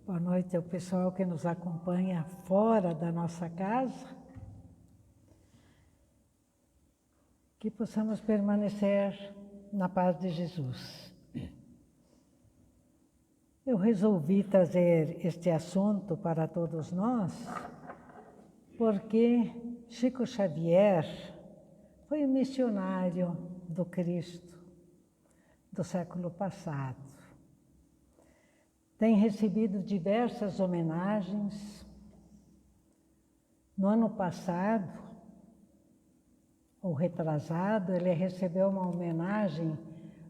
Boa noite ao pessoal que nos acompanha fora da nossa casa. Que possamos permanecer na paz de Jesus. Eu resolvi trazer este assunto para todos nós, porque Chico Xavier foi um missionário do Cristo do século passado. Tem recebido diversas homenagens. No ano passado, ou retrasado, ele recebeu uma homenagem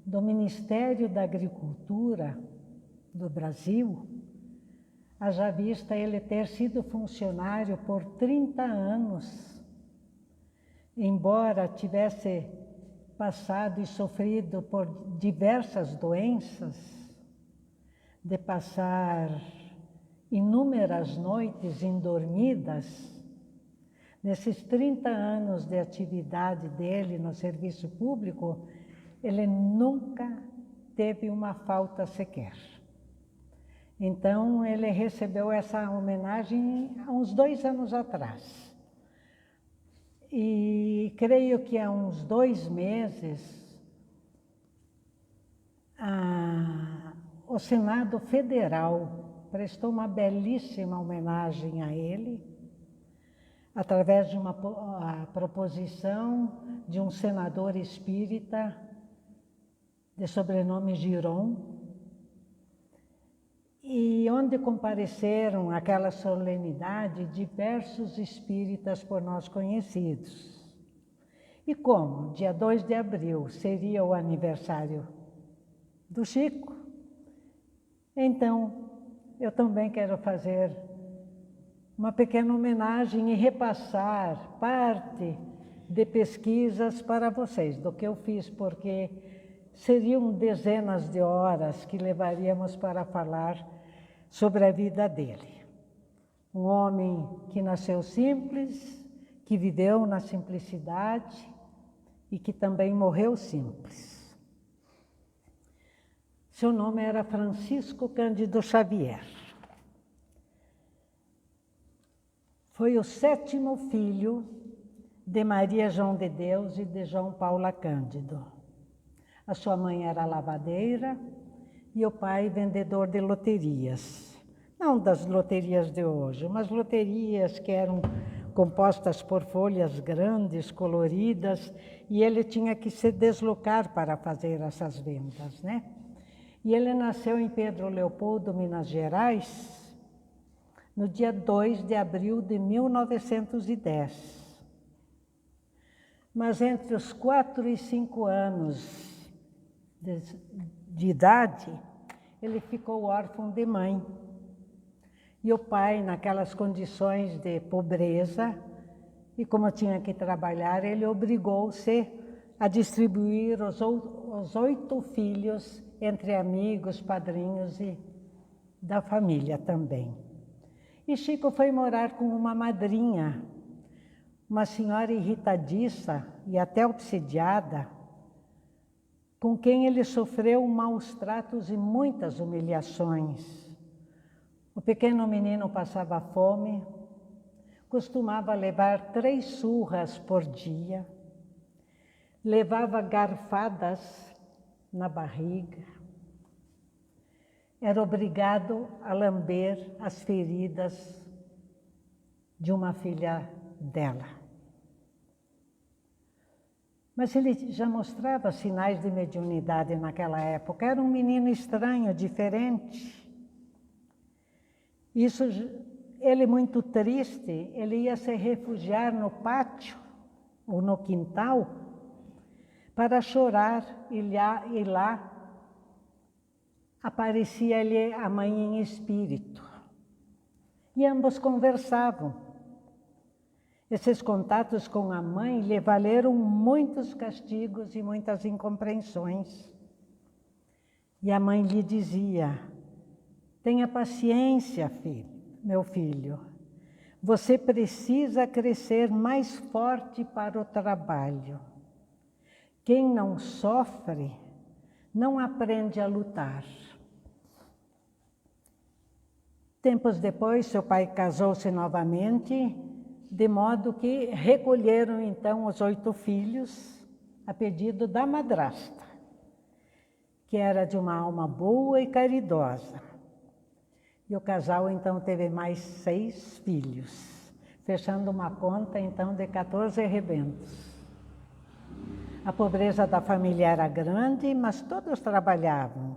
do Ministério da Agricultura do Brasil, haja vista ele ter sido funcionário por 30 anos, embora tivesse passado e sofrido por diversas doenças, de passar inúmeras noites indormidas. Nesses 30 anos de atividade dele no serviço público, ele nunca teve uma falta sequer. Então, ele recebeu essa homenagem há uns 2 anos atrás. E creio que há uns 2 meses, o Senado Federal prestou uma belíssima homenagem a ele, através de uma proposição de um senador espírita, de sobrenome Giron, e onde compareceram àquela solenidade diversos espíritas por nós conhecidos. E como dia 2 de abril seria o aniversário do Chico, então eu também quero fazer uma pequena homenagem e repassar parte de pesquisas para vocês, do que eu fiz, porque seriam dezenas de horas que levaríamos para falar sobre a vida dele. Um homem que nasceu simples, que viveu na simplicidade e que também morreu simples. Seu nome era Francisco Cândido Xavier. Foi o 7º filho de Maria João de Deus e de João Paula Cândido. A sua mãe era lavadeira e o pai vendedor de loterias. Não das loterias de hoje, mas loterias que eram compostas por folhas grandes, coloridas, e ele tinha que se deslocar para fazer essas vendas, né? E ele nasceu em Pedro Leopoldo, Minas Gerais, no dia 2 de abril de 1910. Mas entre os 4 e 5 anos de idade, ele ficou órfão de mãe. E o pai, naquelas condições de pobreza, e como tinha que trabalhar, ele obrigou-se a distribuir os 8 filhos entre amigos, padrinhos e da família também. E Chico foi morar com uma madrinha, uma senhora irritadiça e até obsidiada, com quem ele sofreu maus tratos e muitas humilhações. O pequeno menino passava fome, costumava levar 3 surras por dia, levava garfadas na barriga, era obrigado a lamber as feridas de uma filha dela. Mas ele já mostrava sinais de mediunidade naquela época, era um menino estranho, diferente. Isso, ele muito triste, ele ia se refugiar no pátio ou no quintal para chorar, e lá aparecia-lhe a mãe em espírito. E ambos conversavam. Esses contatos com a mãe lhe valeram muitos castigos e muitas incompreensões. E a mãe lhe dizia: tenha paciência, meu filho. Você precisa crescer mais forte para o trabalho. Quem não sofre, não aprende a lutar. Tempos depois, seu pai casou-se novamente, de modo que recolheram então os 8 filhos a pedido da madrasta, que era de uma alma boa e caridosa. E o casal então teve mais 6 filhos, fechando uma conta então de 14 rebentos. A pobreza da família era grande, mas todos trabalhavam,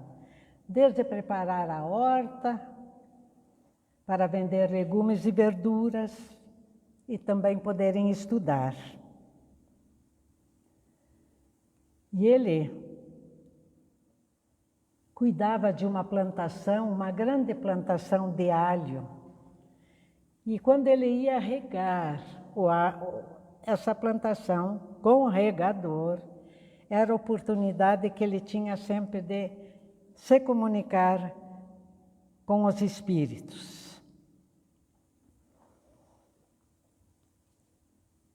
desde preparar a horta, para vender legumes e verduras e também poderem estudar. E ele cuidava de uma plantação, uma grande plantação de alho. E quando ele ia regar essa plantação com o regador, era a oportunidade que ele tinha sempre de se comunicar com os espíritos.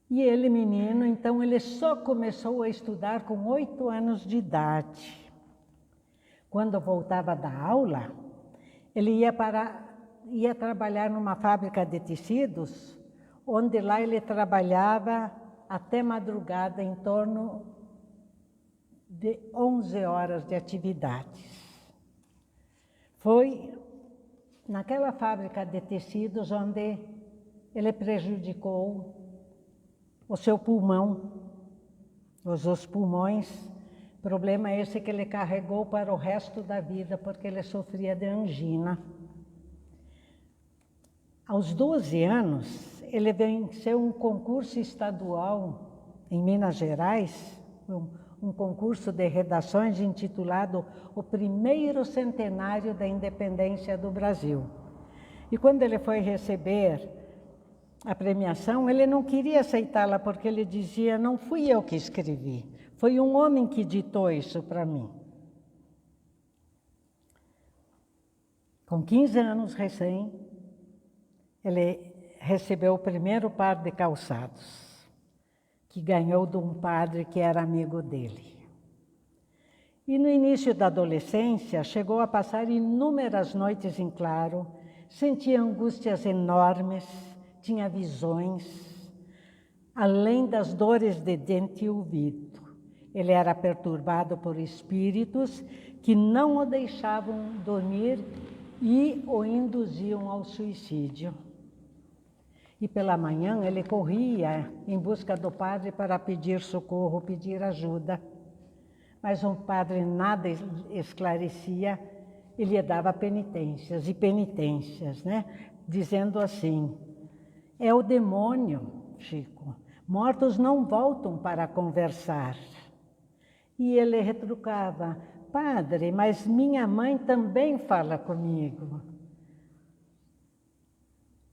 E ele, menino, então ele só começou a estudar com 8 anos de idade. Quando voltava da aula, ele ia trabalhar numa fábrica de tecidos, onde lá ele trabalhava até madrugada, em torno de 11 horas de atividades. Foi naquela fábrica de tecidos onde ele prejudicou o seu pulmão, os pulmões, problema esse que ele carregou para o resto da vida, porque ele sofria de angina. Aos 12 anos, ele venceu um concurso estadual em Minas Gerais, um concurso de redações intitulado O Primeiro Centenário da Independência do Brasil. E quando ele foi receber a premiação, ele não queria aceitá-la, porque ele dizia, não fui eu que escrevi, foi um homem que ditou isso para mim. Com 15 anos recém, ele recebeu o primeiro par de calçados, que ganhou de um padre que era amigo dele. E no início da adolescência, chegou a passar inúmeras noites em claro, sentia angústias enormes, tinha visões, além das dores de dente e ouvido. Ele era perturbado por espíritos que não o deixavam dormir e o induziam ao suicídio. E pela manhã ele corria em busca do padre para pedir socorro, pedir ajuda. Mas o padre nada esclarecia, ele dava penitências e penitências, né? Dizendo assim, é o demônio, Chico, mortos não voltam para conversar. E ele retrucava, padre, mas minha mãe também fala comigo.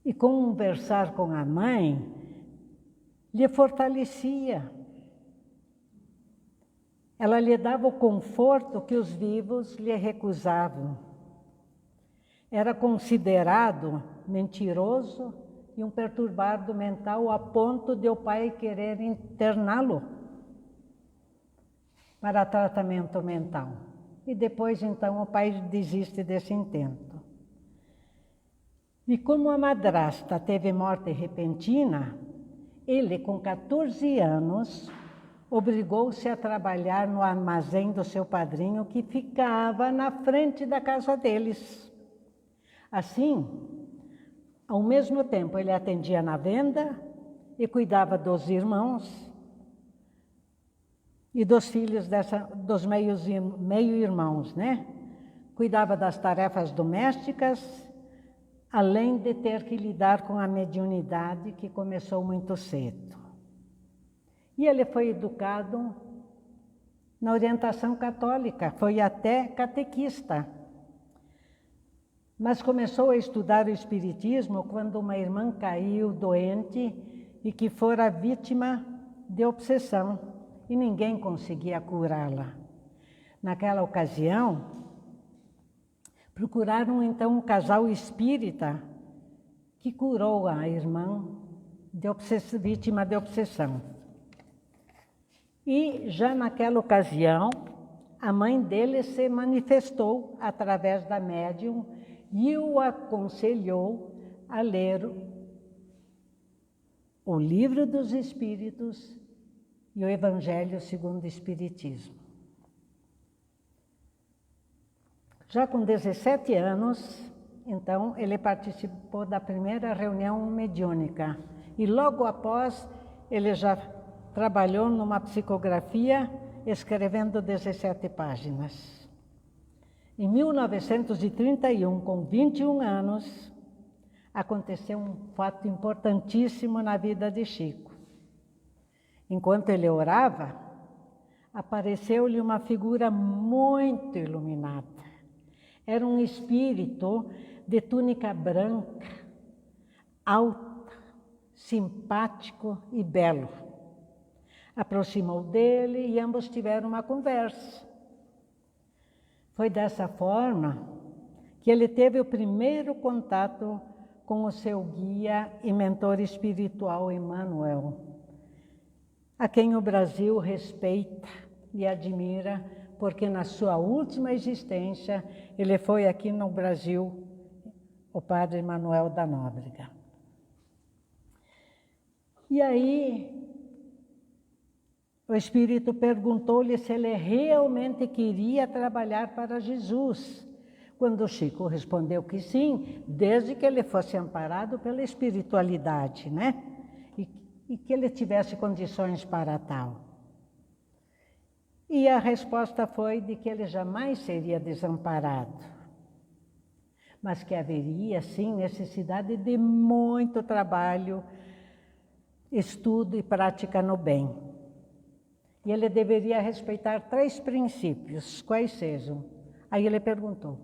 E conversar com a mãe lhe fortalecia. Ela lhe dava o conforto que os vivos lhe recusavam. Era considerado mentiroso e um perturbado mental a ponto de o pai querer interná-lo para tratamento mental. E depois, então, o pai desiste desse intento. E como a madrasta teve morte repentina, ele, com 14 anos, obrigou-se a trabalhar no armazém do seu padrinho, que ficava na frente da casa deles. Assim, ao mesmo tempo, ele atendia na venda e cuidava dos irmãos e dos filhos dos meio-irmãos, né? Cuidava das tarefas domésticas, além de ter que lidar com a mediunidade, que começou muito cedo. E ele foi educado na orientação católica, foi até catequista. Mas começou a estudar o espiritismo quando uma irmã caiu doente e que fora vítima de obsessão, e ninguém conseguia curá-la. Naquela ocasião, procuraram então um casal espírita que curou a irmã vítima de obsessão. E já naquela ocasião, a mãe dele se manifestou através da médium e o aconselhou a ler o Livro dos Espíritos e o Evangelho segundo o Espiritismo. Já com 17 anos, então, ele participou da primeira reunião mediúnica e logo após ele já trabalhou numa psicografia escrevendo 17 páginas. Em 1931, com 21 anos, aconteceu um fato importantíssimo na vida de Chico. Enquanto ele orava, apareceu-lhe uma figura muito iluminada. Era um espírito de túnica branca, alta, simpático e belo. Aproximou dele e ambos tiveram uma conversa. Foi dessa forma que ele teve o primeiro contato com o seu guia e mentor espiritual, Emmanuel, a quem o Brasil respeita e admira, porque na sua última existência, ele foi aqui no Brasil, o padre Manuel da Nóbrega. E aí, o Espírito perguntou-lhe se ele realmente queria trabalhar para Jesus, quando Chico respondeu que sim, desde que ele fosse amparado pela espiritualidade, né? E que ele tivesse condições para tal. E a resposta foi de que ele jamais seria desamparado, mas que haveria, sim, necessidade de muito trabalho, estudo e prática no bem. E ele deveria respeitar 3 princípios, quais sejam? Aí ele perguntou.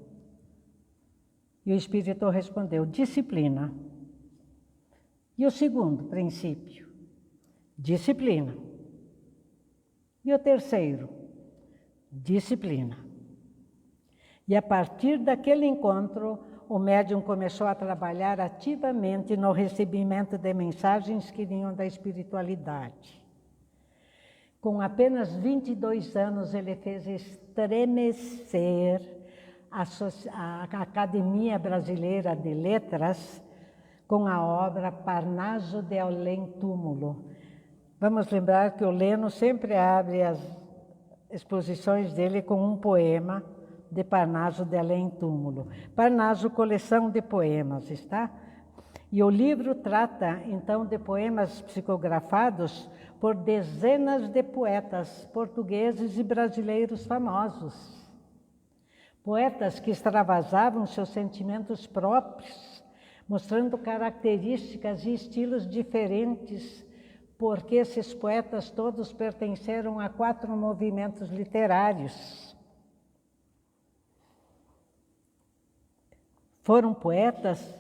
E o Espírito respondeu, disciplina. E o segundo princípio? Disciplina. E o terceiro? Disciplina. E a partir daquele encontro, o médium começou a trabalhar ativamente no recebimento de mensagens que vinham da espiritualidade. Com apenas 22 anos, ele fez estremecer a Academia Brasileira de Letras com a obra Parnaso de Além Túmulo. Vamos lembrar que o Leno sempre abre as exposições dele com um poema de Parnaso de Além Túmulo. Parnaso, coleção de poemas, está? E o livro trata, então, de poemas psicografados por dezenas de poetas portugueses e brasileiros famosos. Poetas que extravasavam seus sentimentos próprios, mostrando características e estilos diferentes, porque esses poetas todos pertenceram a 4 movimentos literários. Foram poetas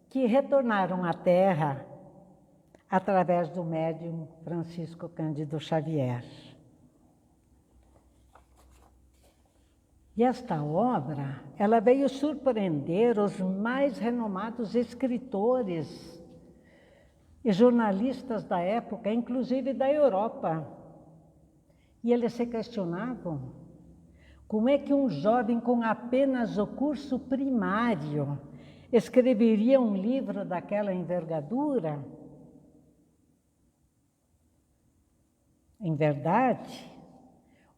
que retornaram à Terra através do médium Francisco Cândido Xavier. E esta obra, ela veio surpreender os mais renomados escritores e jornalistas da época, inclusive da Europa. E eles se questionavam como é que um jovem com apenas o curso primário escreveria um livro daquela envergadura? Em verdade,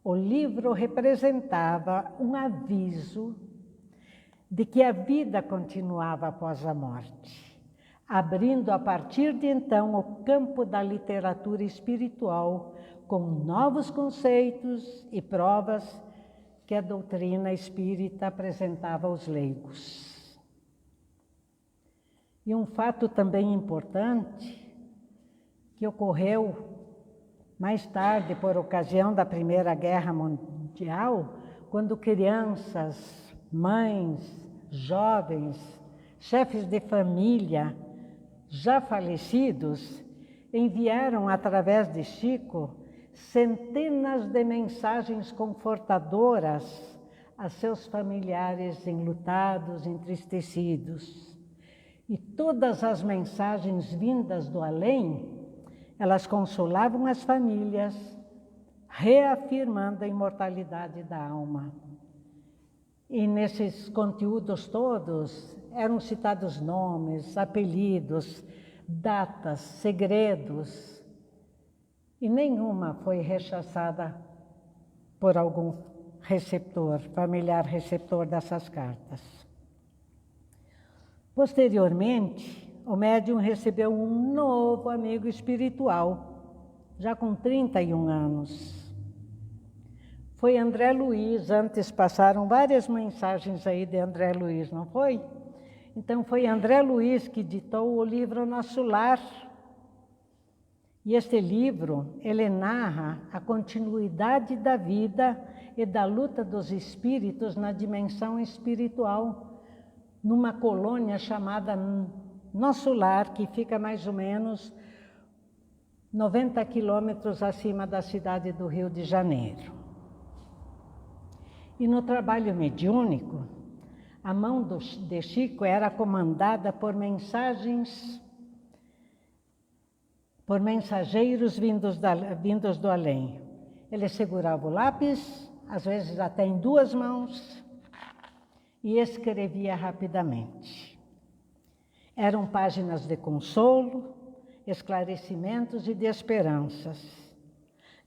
o livro representava um aviso de que a vida continuava após a morte, abrindo a partir de então o campo da literatura espiritual com novos conceitos e provas que a doutrina espírita apresentava aos leigos. E um fato também importante que ocorreu mais tarde, por ocasião da Primeira Guerra Mundial, quando crianças, mães, jovens, chefes de família, já falecidos, enviaram através de Chico centenas de mensagens confortadoras a seus familiares enlutados, entristecidos. E todas as mensagens vindas do além, elas consolavam as famílias, reafirmando a imortalidade da alma. E nesses conteúdos todos eram citados nomes, apelidos, datas, segredos, e nenhuma foi rechaçada por algum receptor, familiar receptor dessas cartas. Posteriormente, o médium recebeu um novo amigo espiritual, já com 31 anos. Foi André Luiz, antes passaram várias mensagens aí de André Luiz, não foi? Então foi André Luiz que ditou o livro Nosso Lar. E este livro, ele narra a continuidade da vida e da luta dos espíritos na dimensão espiritual, numa colônia chamada Nosso Lar, que fica mais ou menos 90 quilômetros acima da cidade do Rio de Janeiro. E no trabalho mediúnico, a mão de Chico era comandada por mensageiros vindos do além. Ele segurava o lápis, às vezes até em duas mãos, e escrevia rapidamente. Eram páginas de consolo, esclarecimentos e de esperanças.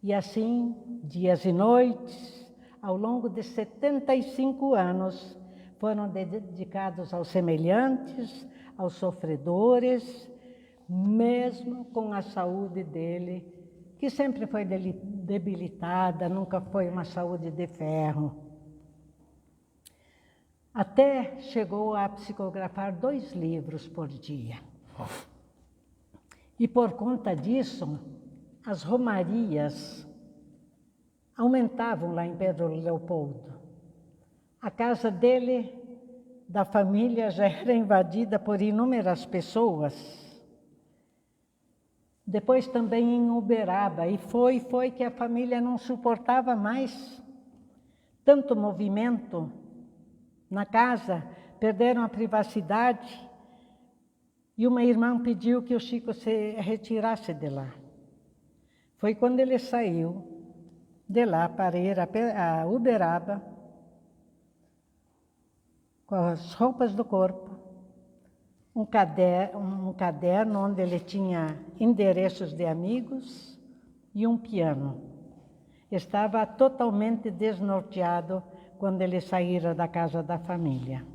E assim, dias e noites, ao longo de 75 anos, foram dedicados aos semelhantes, aos sofredores, mesmo com a saúde dele, que sempre foi debilitada, nunca foi uma saúde de ferro. Até chegou a psicografar 2 livros por dia. E por conta disso, as romarias aumentavam lá em Pedro Leopoldo. A casa dele, da família, já era invadida por inúmeras pessoas. Depois também em Uberaba, e foi que a família não suportava mais tanto movimento na casa, perderam a privacidade, e uma irmã pediu que o Chico se retirasse de lá. Foi quando ele saiu de lá para ir a Uberaba, com as roupas do corpo, um caderno onde ele tinha endereços de amigos e um piano. Estava totalmente desnorteado quando ele saíra da casa da família.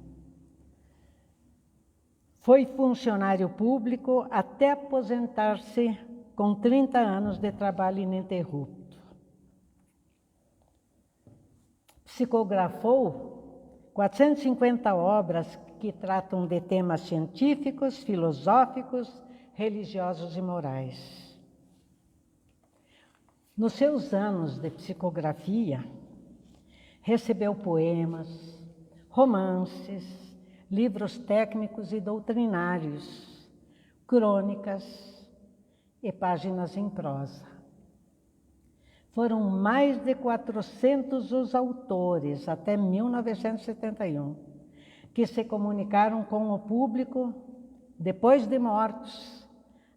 Foi funcionário público até aposentar-se com 30 anos de trabalho ininterrupto. Psicografou 450 obras que tratam de temas científicos, filosóficos, religiosos e morais. Nos seus anos de psicografia, recebeu poemas, romances, livros técnicos e doutrinários, crônicas e páginas em prosa. Foram mais de 400 os autores, até 1971, que se comunicaram com o público depois de mortos,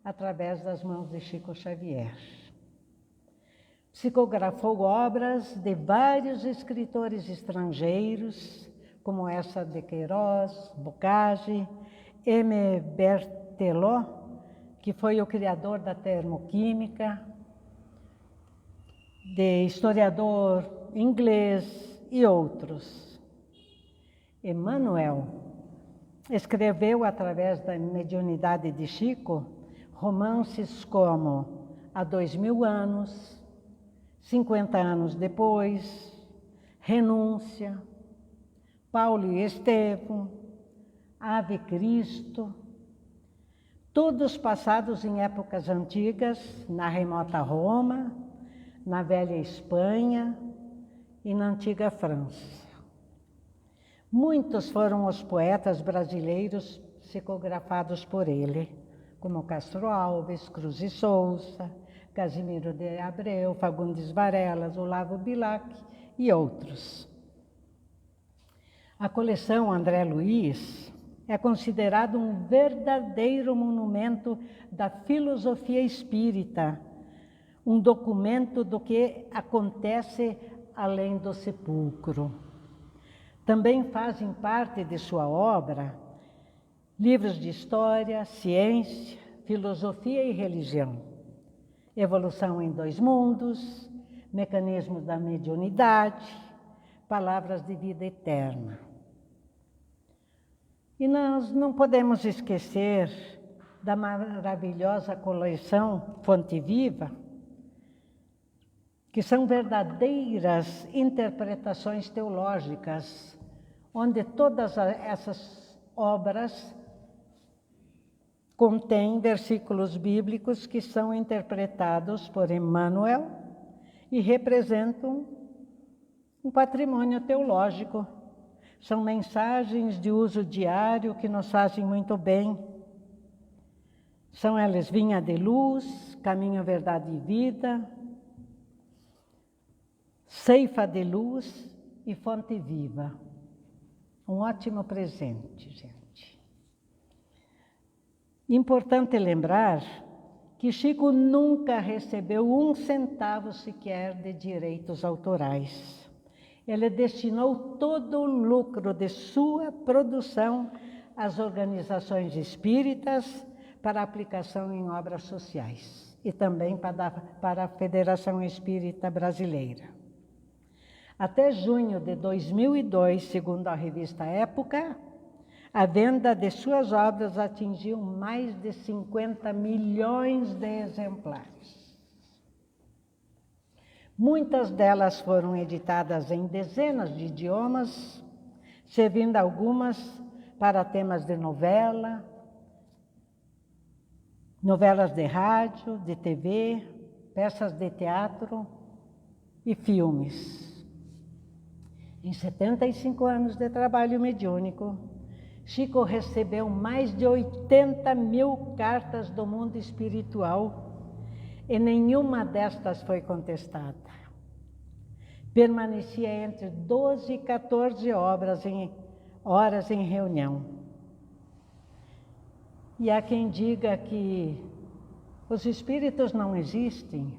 através das mãos de Chico Xavier. Psicografou obras de vários escritores estrangeiros, como essa de Queiroz, Bocage, M. Berthelot, que foi o criador da termoquímica, de historiador inglês e outros. Emmanuel escreveu, através da mediunidade de Chico, romances como Há 2000 anos, 50 anos depois, Renúncia, Paulo e Estevão, Ave Cristo, todos passados em épocas antigas, na remota Roma, na velha Espanha e na antiga França. Muitos foram os poetas brasileiros psicografados por ele, como Castro Alves, Cruz e Souza, Casimiro de Abreu, Fagundes Varelas, Olavo Bilac e outros. A coleção André Luiz é considerado um verdadeiro monumento da filosofia espírita, um documento do que acontece além do sepulcro. Também fazem parte de sua obra livros de história, ciência, filosofia e religião, Evolução em Dois Mundos, Mecanismos da Mediunidade, Palavras de Vida Eterna. E nós não podemos esquecer da maravilhosa coleção Fonte Viva, que são verdadeiras interpretações teológicas, onde todas essas obras contêm versículos bíblicos que são interpretados por Emmanuel e representam um patrimônio teológico. São mensagens de uso diário que nos fazem muito bem. São elas Vinha de Luz, Caminho, Verdade e Vida, Ceifa de Luz e Fonte Viva. Um ótimo presente, gente. Importante lembrar que Chico nunca recebeu 1 centavo sequer de direitos autorais. Ele destinou todo o lucro de sua produção às organizações espíritas para aplicação em obras sociais e também para a Federação Espírita Brasileira. Até junho de 2002, segundo a revista Época, a venda de suas obras atingiu mais de 50 milhões de exemplares. Muitas delas foram editadas em dezenas de idiomas, servindo algumas para temas de novela, novelas de rádio, de TV, peças de teatro e filmes. Em 75 anos de trabalho mediúnico, Chico recebeu mais de 80 mil cartas do mundo espiritual e nenhuma destas foi contestada. Permanecia entre 12 e 14 horas em reunião. E há quem diga que os espíritos não existem,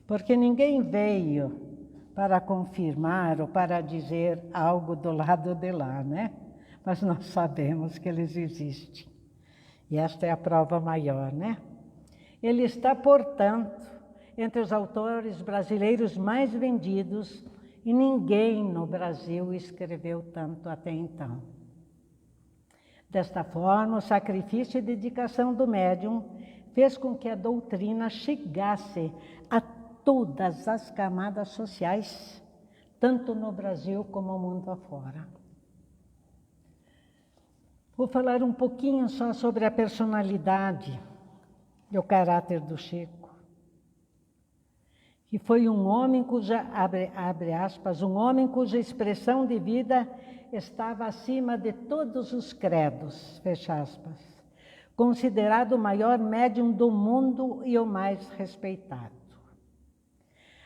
porque ninguém veio para confirmar ou para dizer algo do lado de lá, né? Mas nós sabemos que eles existem. E esta é a prova maior, né? Ele está, portanto, entre os autores brasileiros mais vendidos e ninguém no Brasil escreveu tanto até então. Desta forma, o sacrifício e dedicação do médium fez com que a doutrina chegasse a todas as camadas sociais, tanto no Brasil como no mundo afora. Vou falar um pouquinho só sobre a personalidade e o caráter do Chico, que foi um homem cuja, abre aspas, um homem cuja expressão de vida estava acima de todos os credos, fecha aspas, considerado o maior médium do mundo e o mais respeitado.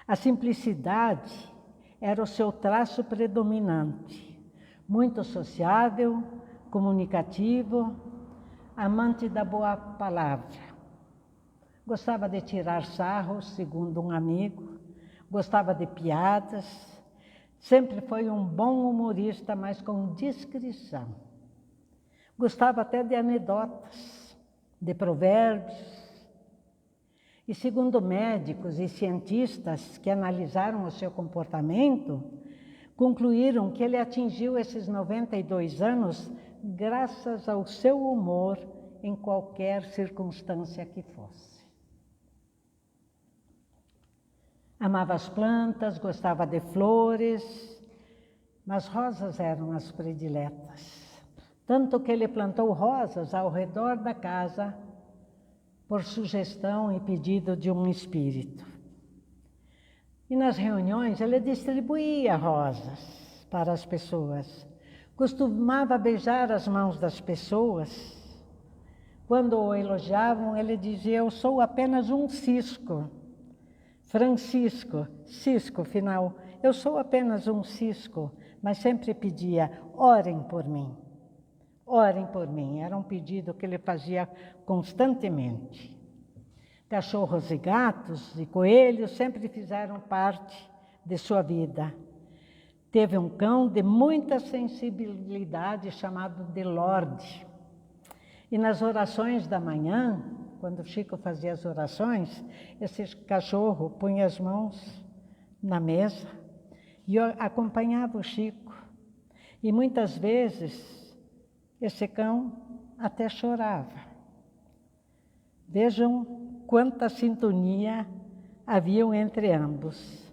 A simplicidade era o seu traço predominante, muito sociável, comunicativo, amante da boa palavra. Gostava de tirar sarros, segundo um amigo, gostava de piadas, sempre foi um bom humorista, mas com discrição. Gostava até de anedotas, de provérbios. E segundo médicos e cientistas que analisaram o seu comportamento, concluíram que ele atingiu esses 92 anos graças ao seu humor em qualquer circunstância que fosse. Amava as plantas, gostava de flores, mas rosas eram as prediletas. Tanto que ele plantou rosas ao redor da casa por sugestão e pedido de um espírito. E nas reuniões ele distribuía rosas para as pessoas. Costumava beijar as mãos das pessoas. Quando o elogiavam, ele dizia: eu sou apenas um cisco. Francisco, cisco, final, eu sou apenas um cisco, mas sempre pedia: orem por mim. Orem por mim, era um pedido que ele fazia constantemente. Cachorros e gatos e coelhos sempre fizeram parte de sua vida. teve um cão de muita sensibilidade chamado Delorde. E nas orações da manhã, quando o Chico fazia as orações, esse cachorro punha as mãos na mesa e eu acompanhava o Chico. E muitas vezes esse cão até chorava. Vejam quanta sintonia havia entre ambos.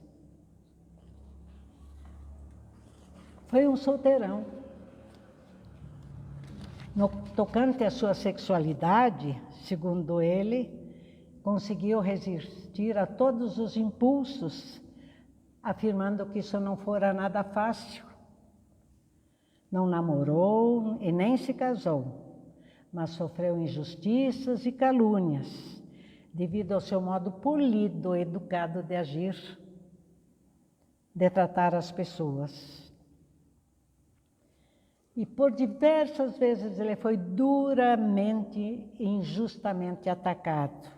Foi um solteirão. No tocante à sua sexualidade, segundo ele, conseguiu resistir a todos os impulsos, afirmando que isso não fora nada fácil. Não namorou e nem se casou, mas sofreu injustiças e calúnias, devido ao seu modo polido, educado de agir, de tratar as pessoas. E por diversas vezes ele foi duramente e injustamente atacado.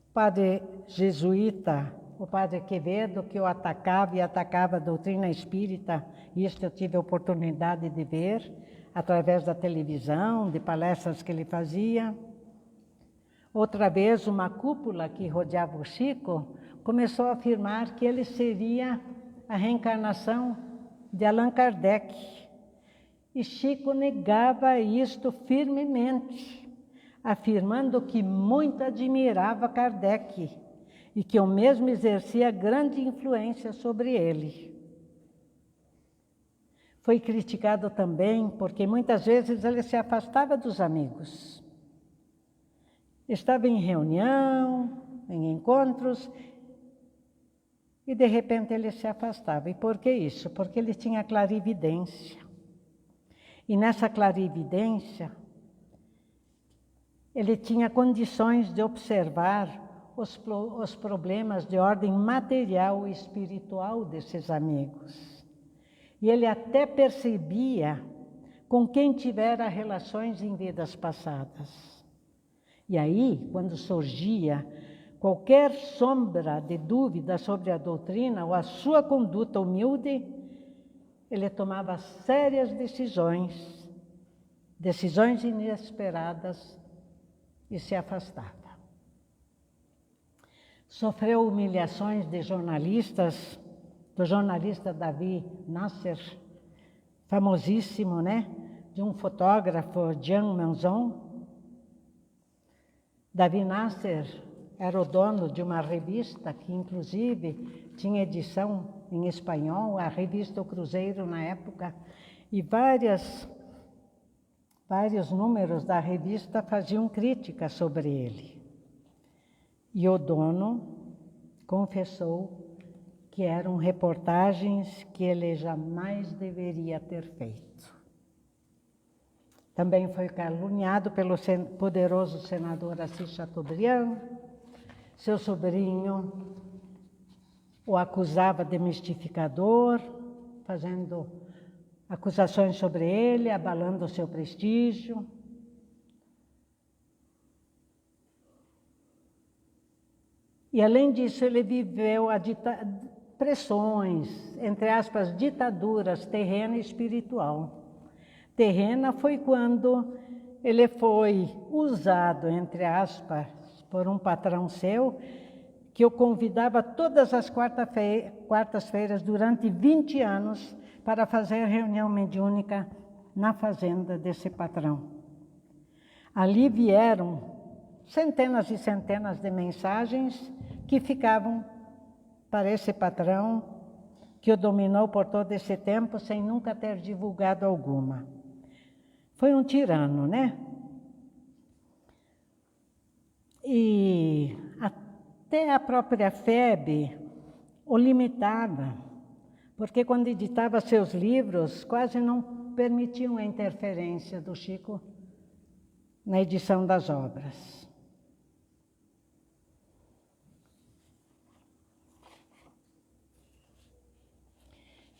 O padre jesuíta, o padre Quevedo, que o atacava e atacava a doutrina espírita, isto eu tive a oportunidade de ver através da televisão, de palestras que ele fazia. Outra vez, uma cúpula que rodeava o Chico começou a afirmar que ele seria a reencarnação de Allan Kardec. E Chico negava isto firmemente, afirmando que muito admirava Kardec e que o mesmo exercia grande influência sobre ele. Foi criticado também porque muitas vezes ele se afastava dos amigos. Estava em reunião, em encontros, e de repente ele se afastava. E por que isso? Porque ele tinha clarividência. E nessa clarividência, ele tinha condições de observar os problemas de ordem material e espiritual desses amigos. E ele até percebia com quem tivera relações em vidas passadas. E aí, quando surgia qualquer sombra de dúvida sobre a doutrina ou a sua conduta humilde, ele tomava sérias decisões inesperadas e se afastava. Sofreu humilhações de jornalistas, do jornalista Davi Nasser, famosíssimo, né? De um fotógrafo, Jean Manzon. Davi Nasser era o dono de uma revista que, inclusive, tinha edição em espanhol, a revista O Cruzeiro na época, e vários números da revista faziam críticas sobre ele. E o dono confessou que eram reportagens que ele jamais deveria ter feito. Também foi caluniado pelo poderoso senador Assis Chateaubriand. Seu sobrinho o acusava de mistificador, fazendo acusações sobre ele, abalando o seu prestígio. E além disso, ele viveu pressões, entre aspas, ditaduras terrena e espiritual. Terrena foi quando ele foi usado, entre aspas, por um patrão seu, que o convidava todas as quartas-feiras durante 20 anos para fazer reunião mediúnica na fazenda desse patrão. Ali vieram centenas e centenas de mensagens que ficavam para esse patrão que o dominou por todo esse tempo sem nunca ter divulgado alguma. Foi um tirano, né? E até a própria FEB o limitava, porque quando editava seus livros, quase não permitiam a interferência do Chico na edição das obras.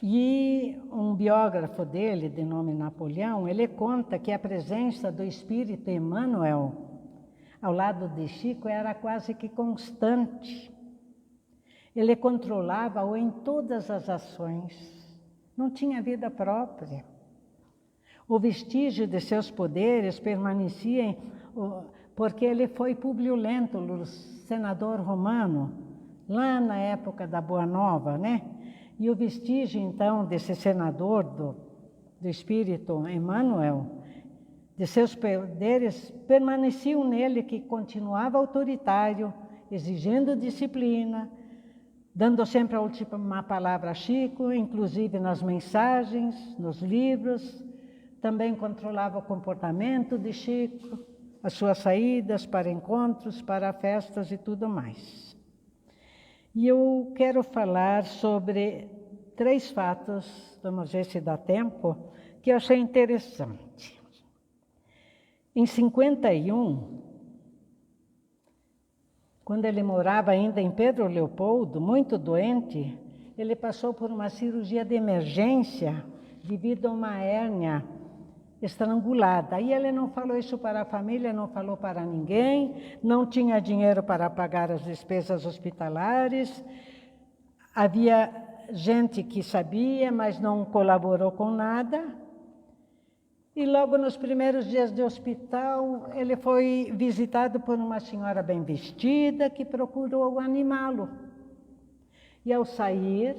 E um biógrafo dele, de nome Napoleão, ele conta que a presença do espírito Emmanuel ao lado de Chico era quase que constante. Ele controlava-o em todas as ações. não tinha vida própria. O vestígio de seus poderes permanecia porque ele foi Públio Lentulus, senador romano, lá na época da Boa Nova, né? E o vestígio, então, desse senador, do espírito Emmanuel, de seus poderes, permaneciam nele, que continuava autoritário, exigindo disciplina, dando sempre a última palavra a Chico, inclusive nas mensagens, nos livros. Também controlava o comportamento de Chico, as suas saídas para encontros, para festas e tudo mais. E eu quero falar sobre 3 fatos, vamos ver se dá tempo, que eu achei interessante. Em 51, quando ele morava ainda em Pedro Leopoldo, muito doente, ele passou por uma cirurgia de emergência devido a uma hérnia estrangulada. Aí ele não falou isso para a família, não falou para ninguém, não tinha dinheiro para pagar as despesas hospitalares. Havia gente que sabia, mas não colaborou com nada. E logo nos primeiros dias de hospital, ele foi visitado por uma senhora bem vestida que procurou animá-lo. E ao sair,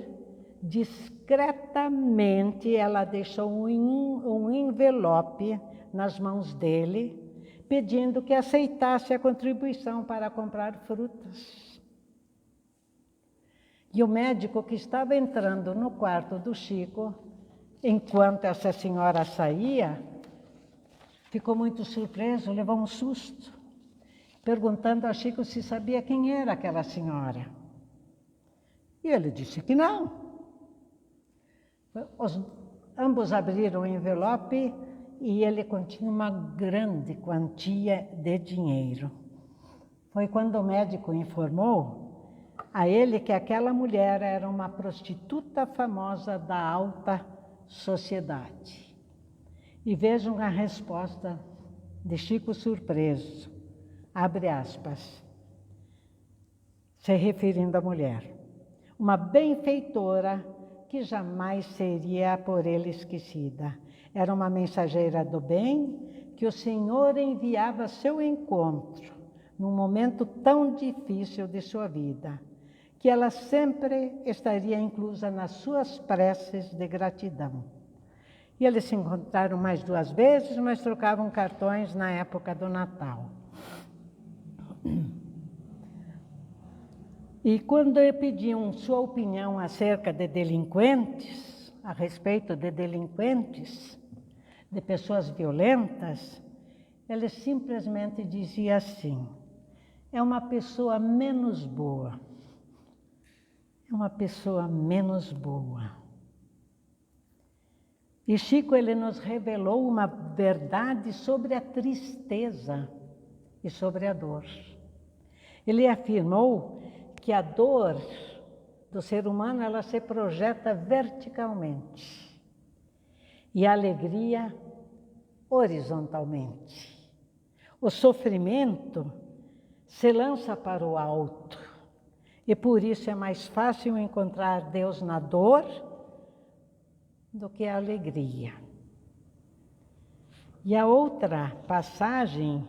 discretamente, ela deixou um envelope nas mãos dele, pedindo que aceitasse a contribuição para comprar frutas. E o médico que estava entrando no quarto do Chico, enquanto essa senhora saía, ficou muito surpreso, levou um susto, perguntando a Chico se sabia quem era aquela senhora. E ele disse que não. Ambos abriram o envelope e ele continha uma grande quantia de dinheiro. Foi quando o médico informou a ele que aquela mulher era uma prostituta famosa da alta sociedade. E vejam a resposta de Chico surpreso, abre aspas, se referindo à mulher. Uma benfeitora que jamais seria por ele esquecida. Era uma mensageira do bem que o Senhor enviava a seu encontro num momento tão difícil de sua vida, que ela sempre estaria inclusa nas suas preces de gratidão. E eles se encontraram mais 2 vezes, mas trocavam cartões na época do Natal. E quando pediam sua opinião acerca de delinquentes, a respeito de delinquentes, de pessoas violentas, ele simplesmente dizia assim: é uma pessoa menos boa. É uma pessoa menos boa. E Chico, ele nos revelou uma verdade sobre a tristeza e sobre a dor. Ele afirmou que a dor do ser humano, ela se projeta verticalmente e a alegria horizontalmente. O sofrimento se lança para o alto e por isso é mais fácil encontrar Deus na dor do que a alegria. E a outra passagem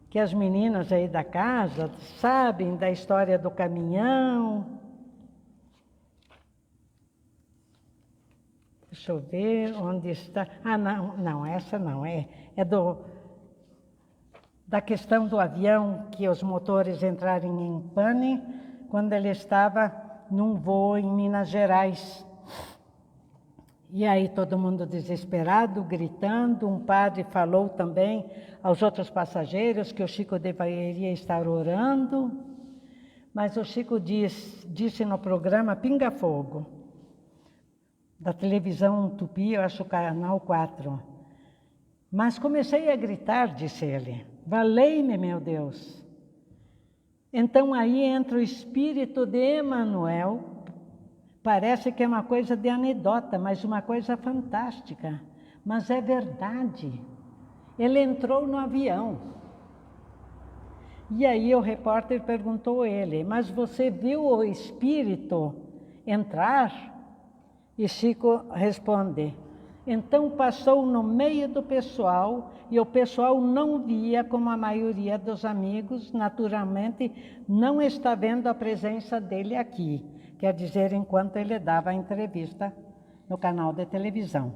que as meninas aí da casa sabem da história do caminhão. Deixa eu ver onde está. Ah, não, essa não, é da questão do avião, que os motores entraram em pane quando ele estava num voo em Minas Gerais. E aí todo mundo desesperado, gritando. Um padre falou também aos outros passageiros que o Chico deveria estar orando. Mas o Chico disse no programa Pinga Fogo, da televisão Tupi, eu acho canal 4. Mas comecei a gritar, disse ele, valei-me, meu Deus. Então aí entra o espírito de Emmanuel. Parece que é uma coisa de anedota, mas uma coisa fantástica. Mas é verdade. Ele entrou no avião. E aí o repórter perguntou a ele, mas você viu o espírito entrar? E Chico responde: então passou no meio do pessoal e o pessoal não via, como a maioria dos amigos, naturalmente não está vendo a presença dele aqui. Quer dizer, enquanto ele dava a entrevista no canal de televisão.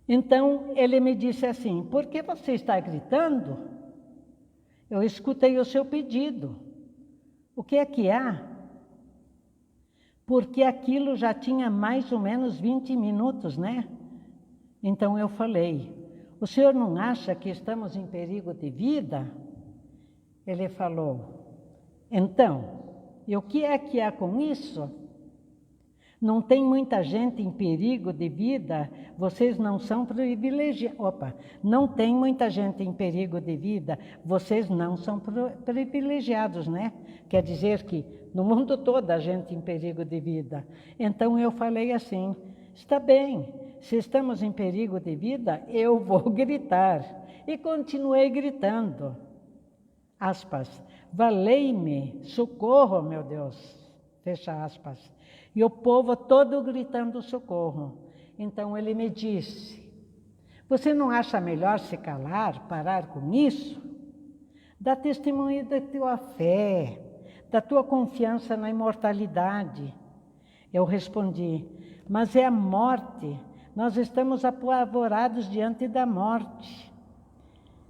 Então ele me disse assim: por que você está gritando? Eu escutei o seu pedido. O que é que há? Porque aquilo já tinha mais ou menos 20 minutos, né? Então eu falei: o senhor não acha que estamos em perigo de vida? Ele falou: então, e o que é que há com isso? Não tem muita gente em perigo de vida? Vocês não são privilegiados. Opa, não tem muita gente em perigo de vida, vocês não são privilegiados, né? Quer dizer que no mundo todo há gente em perigo de vida. Então eu falei assim: está bem, se estamos em perigo de vida, eu vou gritar. E continuei gritando. Aspas, valei-me, socorro, meu Deus. Fecha aspas. E o povo todo gritando socorro. Então ele me disse: você não acha melhor se calar, parar com isso? Dá testemunho da tua fé, da tua confiança na imortalidade. Eu respondi: mas é a morte, nós estamos apavorados diante da morte.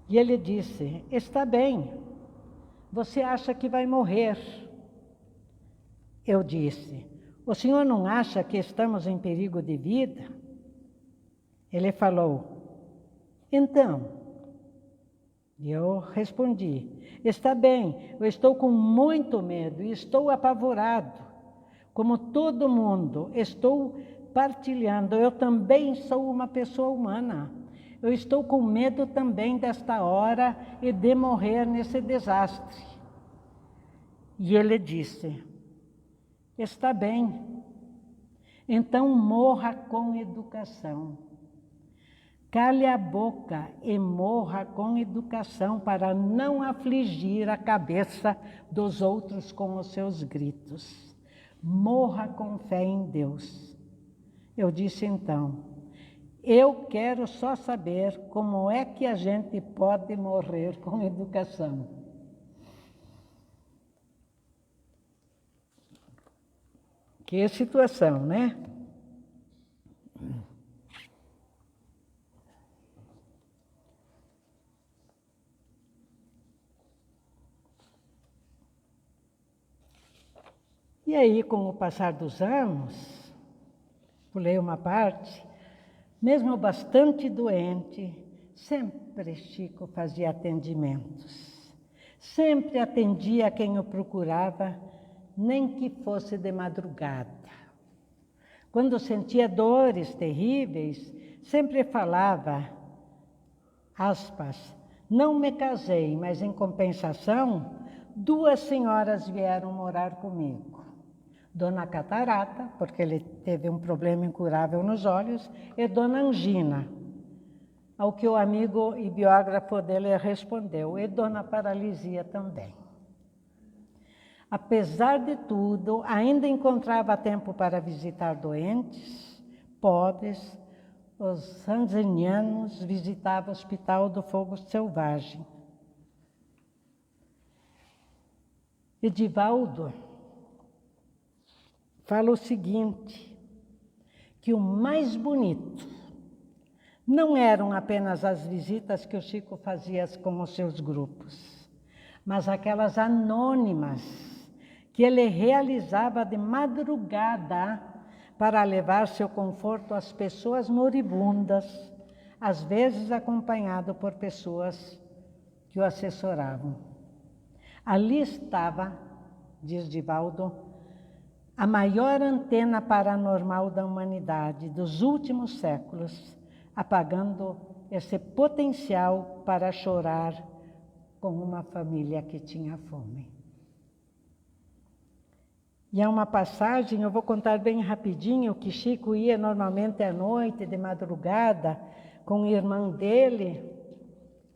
E ele disse: está bem, você acha que vai morrer? Eu disse: o senhor não acha que estamos em perigo de vida? Ele falou: então. E eu respondi: está bem, eu estou com muito medo e estou apavorado. Como todo mundo, estou partilhando. Eu também sou uma pessoa humana. Eu estou com medo também desta hora e de morrer nesse desastre. E ele disse: está bem, então morra com educação. Cale a boca e morra com educação para não afligir a cabeça dos outros com os seus gritos. Morra com fé em Deus. Eu disse então: eu quero só saber como é que a gente pode morrer com educação. Que situação, né? E aí, com o passar dos anos, pulei uma parte, mesmo bastante doente, sempre Chico fazia atendimentos. Sempre atendia quem o procurava, nem que fosse de madrugada. Quando sentia dores terríveis, sempre falava, aspas, não me casei, mas em compensação, 2 senhoras vieram morar comigo. Dona Catarata, porque ele teve um problema incurável nos olhos, e Dona Angina, ao que o amigo e biógrafo dele respondeu, e Dona Paralisia também. Apesar de tudo, ainda encontrava tempo para visitar doentes, pobres. Os tanzanianos visitavam o Hospital do Fogo Selvagem. Edivaldo fala o seguinte, que o mais bonito não eram apenas as visitas que o Chico fazia com os seus grupos, mas aquelas anônimas que ele realizava de madrugada para levar seu conforto às pessoas moribundas, às vezes acompanhado por pessoas que o assessoravam. Ali estava, diz Divaldo, a maior antena paranormal da humanidade dos últimos séculos, apagando esse potencial para chorar com uma família que tinha fome. E há uma passagem, eu vou contar bem rapidinho, que Chico ia normalmente à noite, de madrugada, com o irmão dele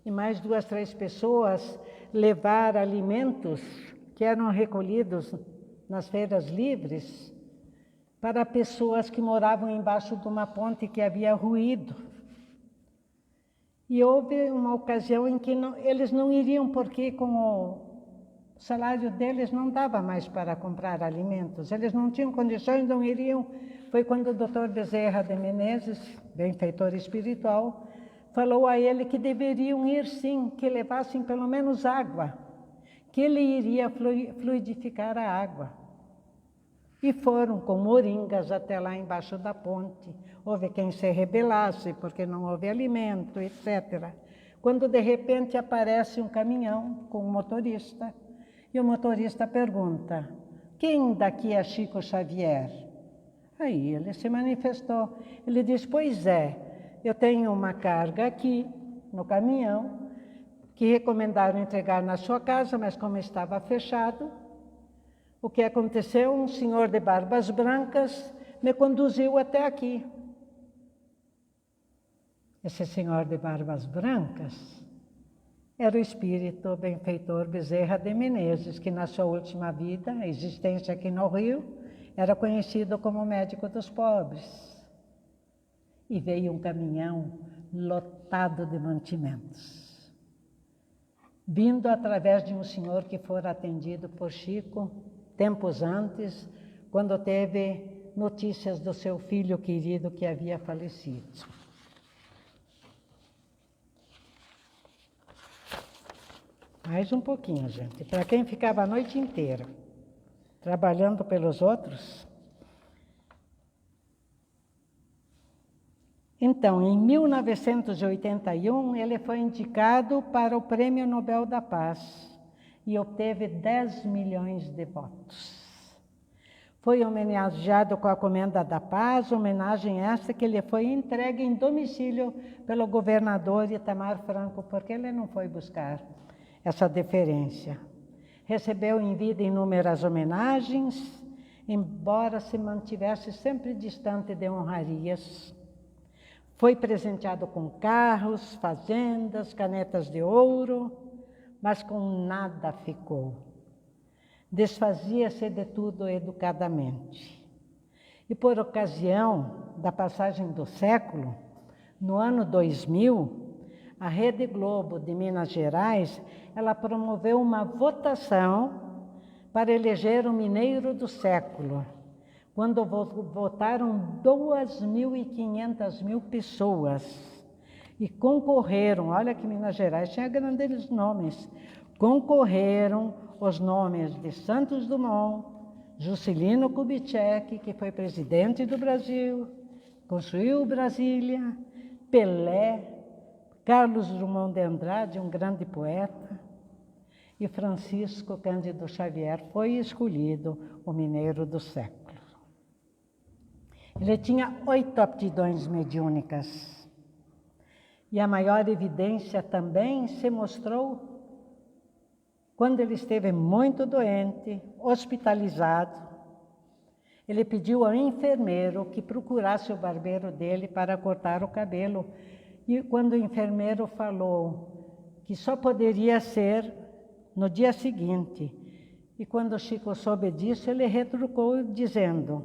e mais 2, 3 pessoas, levar alimentos que eram recolhidos nas feiras livres, para pessoas que moravam embaixo de uma ponte que havia ruído. E houve uma ocasião em que eles não iriam, porque com o salário deles não dava mais para comprar alimentos. Eles não tinham condições, não iriam. Foi quando o Dr. Bezerra de Menezes, benfeitor espiritual, falou a ele que deveriam ir sim, que levassem pelo menos água, que ele iria fluidificar a água. E foram com moringas até lá embaixo da ponte. Houve quem se rebelasse porque não houve alimento, etc. Quando de repente aparece um caminhão com um motorista, e o motorista pergunta: quem daqui é Chico Xavier? Aí ele se manifestou. Ele diz: pois é, eu tenho uma carga aqui no caminhão, que recomendaram entregar na sua casa, mas como estava fechado, o que aconteceu? Um senhor de barbas brancas me conduziu até aqui. Esse senhor de barbas brancas era o espírito benfeitor Bezerra de Menezes, que na sua última vida, a existência aqui no Rio, era conhecido como médico dos pobres. E veio um caminhão lotado de mantimentos, vindo através de um senhor que fora atendido por Chico tempos antes, quando teve notícias do seu filho querido que havia falecido. Mais um pouquinho, gente. Para quem ficava a noite inteira trabalhando pelos outros. Então, em 1981, ele foi indicado para o Prêmio Nobel da Paz e obteve 10 milhões de votos. Foi homenageado com a Comenda da Paz, homenagem essa que lhe foi entregue em domicílio pelo governador Itamar Franco, porque ele não foi buscar essa deferência. Recebeu em vida inúmeras homenagens, embora se mantivesse sempre distante de honrarias. Foi presenteado com carros, fazendas, canetas de ouro, mas com nada ficou. Desfazia-se de tudo educadamente. E por ocasião da passagem do século, no ano 2000, a Rede Globo de Minas Gerais, ela promoveu uma votação para eleger o Mineiro do Século, quando votaram 2.500 pessoas e concorreram, olha que Minas Gerais tinha grandes nomes, concorreram os nomes de Santos Dumont, Juscelino Kubitschek, que foi presidente do Brasil, construiu Brasília, Pelé, Carlos Drummond de Andrade, um grande poeta, e Francisco Cândido Xavier foi escolhido o Mineiro do Século. Ele tinha 8 aptidões mediúnicas. E a maior evidência também se mostrou quando ele esteve muito doente, hospitalizado. Ele pediu ao enfermeiro que procurasse o barbeiro dele para cortar o cabelo. E quando o enfermeiro falou que só poderia ser no dia seguinte, e quando Chico soube disso, ele retrucou dizendo: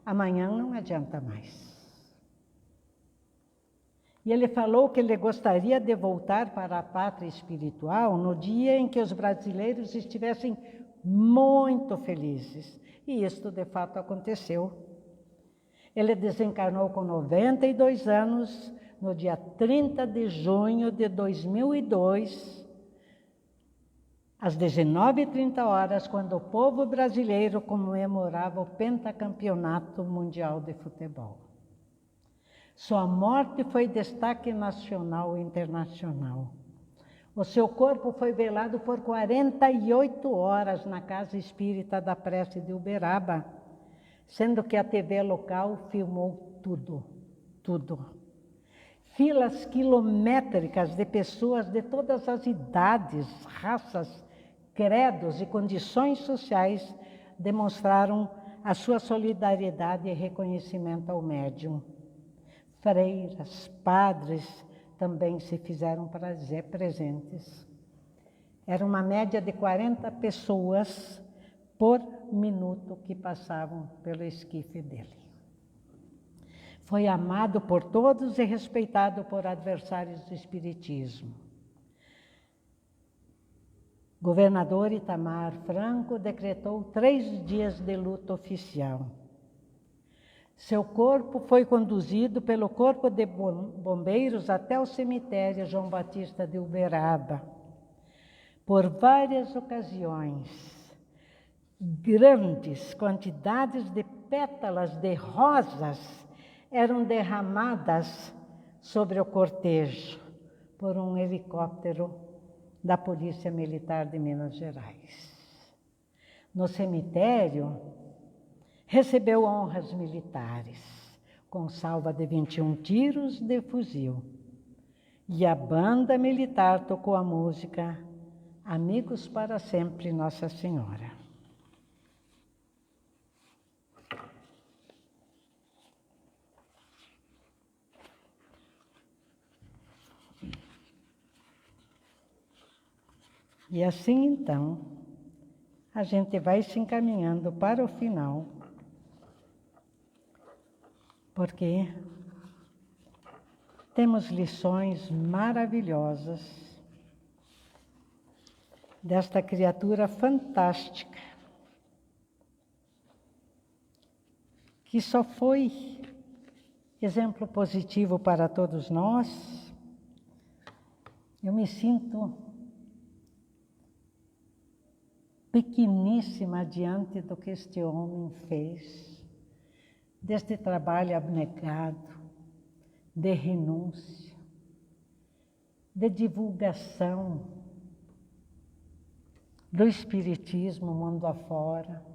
amanhã não adianta mais. E ele falou que ele gostaria de voltar para a pátria espiritual no dia em que os brasileiros estivessem muito felizes. E isto de fato aconteceu. Ele desencarnou com 92 anos, no dia 30 de junho de 2002, às 19h30, quando o povo brasileiro comemorava o pentacampeonato mundial de futebol. Sua morte foi destaque nacional e internacional. O seu corpo foi velado por 48 horas na Casa Espírita da Prece de Uberaba, sendo que a TV local filmou tudo, tudo. Filas quilométricas de pessoas de todas as idades, raças, credos e condições sociais demonstraram a sua solidariedade e reconhecimento ao médium. Freiras, padres também se fizeram presentes. Era uma média de 40 pessoas por minuto que passavam pelo esquife dele. Foi amado por todos e respeitado por adversários do espiritismo. Governador Itamar Franco decretou 3 dias de luto oficial. Seu corpo foi conduzido pelo Corpo de Bombeiros até o cemitério João Batista de Uberaba. Por várias ocasiões, grandes quantidades de pétalas de rosas eram derramadas sobre o cortejo por um helicóptero da Polícia Militar de Minas Gerais. No cemitério, recebeu honras militares, com salva de 21 tiros de fuzil. E a banda militar tocou a música Amigos para Sempre, Nossa Senhora. E assim, então, a gente vai se encaminhando para o final, porque temos lições maravilhosas desta criatura fantástica, que só foi exemplo positivo para todos nós. Eu me sinto pequeníssima diante do que este homem fez, deste trabalho abnegado, de renúncia, de divulgação do Espiritismo mundo afora,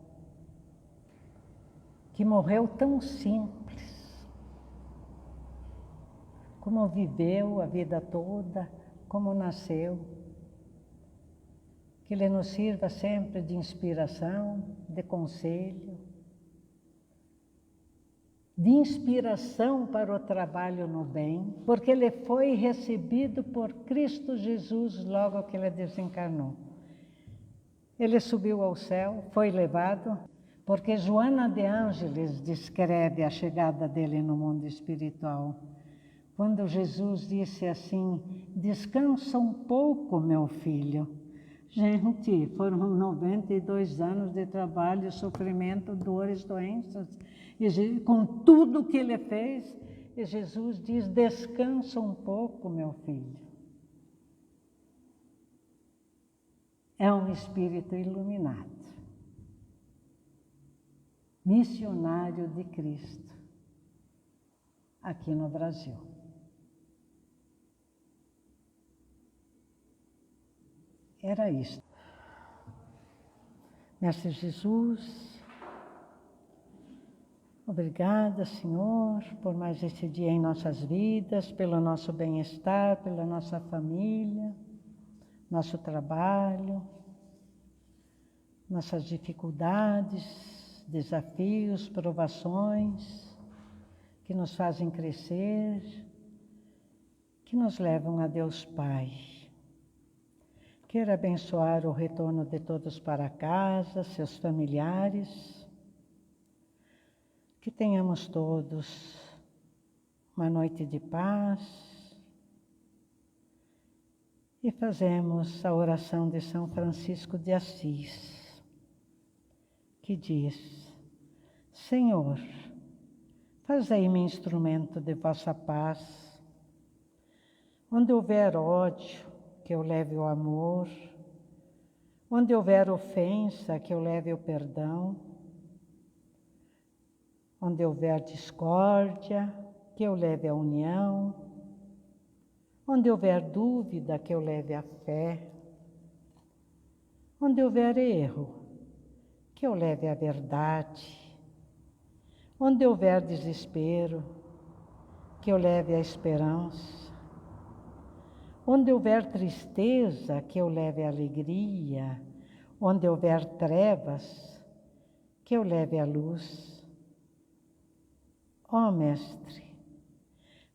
que morreu tão simples, como viveu a vida toda, como nasceu. Que Ele nos sirva sempre de inspiração, de conselho, de inspiração para o trabalho no bem, porque Ele foi recebido por Cristo Jesus logo que Ele desencarnou. Ele subiu ao céu, foi levado, porque Joana de Ângeles descreve a chegada dele no mundo espiritual. Quando Jesus disse assim, descansa um pouco, meu filho. Gente, foram 92 anos de trabalho, sofrimento, dores, doenças, e com tudo que ele fez, e Jesus diz, descansa um pouco, meu filho. É um espírito iluminado, missionário de Cristo, aqui no Brasil. Era isso. Mestre Jesus, obrigada, Senhor, por mais esse dia em nossas vidas, pelo nosso bem-estar, pela nossa família, nosso trabalho, nossas dificuldades, desafios, provações, que nos fazem crescer, que nos levam a Deus Pai. Quero abençoar o retorno de todos para casa, seus familiares, que tenhamos todos uma noite de paz e fazemos a oração de São Francisco de Assis, que diz, Senhor, fazei-me instrumento de vossa paz, onde houver ódio, que eu leve o amor, onde houver ofensa, que eu leve o perdão, onde houver discórdia, que eu leve a união, onde houver dúvida, que eu leve a fé, onde houver erro, que eu leve a verdade, onde houver desespero, que eu leve a esperança, onde houver tristeza, que eu leve a alegria, onde houver trevas, que eu leve a luz. Ó Mestre,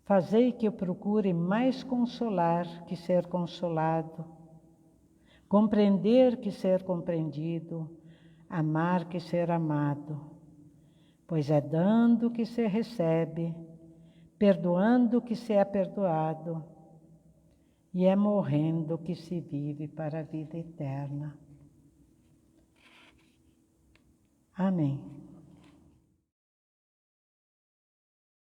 fazei que eu procure mais consolar que ser consolado, compreender que ser compreendido, amar que ser amado, pois é dando que se recebe, perdoando que se é perdoado, e é morrendo que se vive para a vida eterna. Amém.